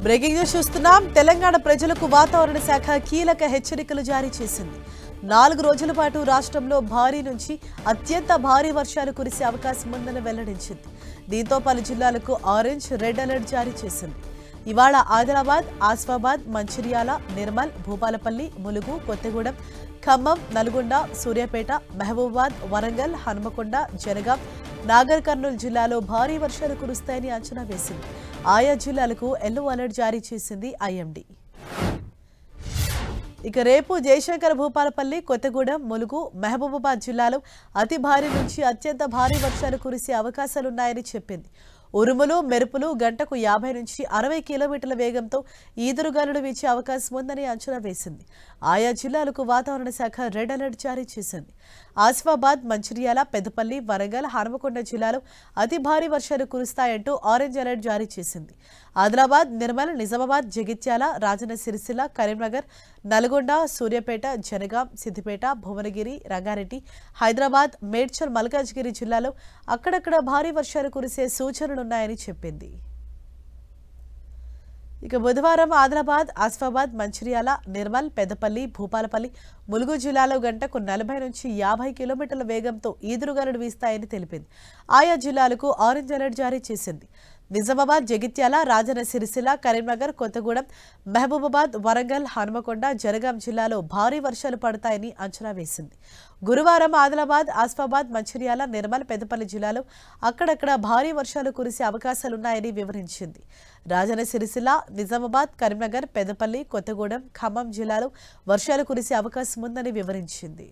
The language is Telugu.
బ్రేకింగ్ న్యూస్ చూస్తున్నాం. తెలంగాణ ప్రజలకు వాతావరణ శాఖ కీలక హెచ్చరికలు జారీ చేసింది. 4 రోజుల పాటు రాష్ట్రంలో భారీ నుంచి అత్యంత భారీ వర్షాలు కురిసే అవకాశం ఉందని వెల్లడించింది. దీంతో పలు జిల్లాలకు ఆరెంజ్, రెడ్ అలర్ట్ జారీ చేసింది. ఇవాళ ఆదిలాబాద్, ఆసిఫాబాద్, మంచిర్యాల, నిర్మల్, భూపాలపల్లి, ములుగు, కొత్తగూడెం, ఖమ్మం, నల్గొండ, సూర్యాపేట, మహబూబాబాద్, వరంగల్, హన్మకొండ, జనగాం, నాగర్ కర్నూలు జిల్లాలో భారీ వర్షాలు కురుస్తాయని అంచనా వేసింది. ఆయా జిల్లాలకు ఎల్లో అలర్ట్ జారీ చేసింది ఐఎండీ. ఇక రేపు జయశంకర్, భూపాలపల్లి, కొత్తగూడెం, ములుగు, మహబూబాబాద్ జిల్లాలో అతి భారీ నుంచి అత్యంత భారీ వర్షాలు కురిసే అవకాశాలున్నాయని చెప్పింది. ఉరుములు, మెరుపులు గంటకు 50 నుంచి 60 కిలోమీటర్ల వేగంతో ఈదురుగాలులు వీచే అవకాశం ఉందని అంచనా వేసింది. ఆయా జిల్లాలకు వాతావరణ శాఖ రెడ్ అలర్ట్ జారీ చేసింది. ఆసిఫాబాద్, మంచిర్యాల, పెద్దపల్లి, వరంగల్, హన్మకొండ జిల్లాలో అతి భారీ వర్షాలు కురుస్తాయంటూ ఆరెంజ్ అలర్ట్ జారీ చేసింది. ఆదిలాబాద్, నిర్మల్, నిజామాబాద్, జగిత్యాల, రాజన్న సిరిసిల్ల, కరీంనగర్, నల్గొండ, సూర్యాపేట, జనగాం, సిద్దిపేట, భువనగిరి, రంగారెడ్డి, హైదరాబాద్, మేడ్చల్, మల్కాజ్గిరి జిల్లాలో అక్కడక్కడ భారీ వర్షాలు కురిసే సూచనలున్నాయని చెప్పింది. ఇక బుధవారం ఆదిలాబాద్, ఆసిఫాబాద్, మంచిర్యాల, నిర్మల్, పెద్దపల్లి, భూపాలపల్లి, ములుగు జిల్లాలో గంటకు 40 నుంచి 50 కిలోమీటర్ల వేగంతో ఈదురుగాలులు వీస్తాయని తెలిపింది. ఆయా జిల్లాలకు ఆరెంజ్ అలర్ట్ జారీ చేసింది. నిజామాబాద్, జగిత్యాల, రాజన్న సిరిసిల్ల, కరీంనగర్, కొత్తగూడెం, మహబూబాబాద్, వరంగల్, హన్మకొండ, జనగాం జిల్లాలో భారీ వర్షాలు పడతాయని అంచనా వేసింది. గురువారం ఆదిలాబాద్, ఆసిఫాబాద్, మంచిర్యాల, నిర్మల్, పెద్దపల్లి జిల్లాలో అక్కడక్కడ భారీ వర్షాలు కురిసే అవకాశాలున్నాయని వివరించింది. రాజన్న సిరిసిల్ల, నిజామాబాద్, కరీంనగర్, పెద్దపల్లి, కొత్తగూడెం, ఖమ్మం జిల్లాలో వర్షాలు కురిసే అవకాశం ఉందని వివరించింది.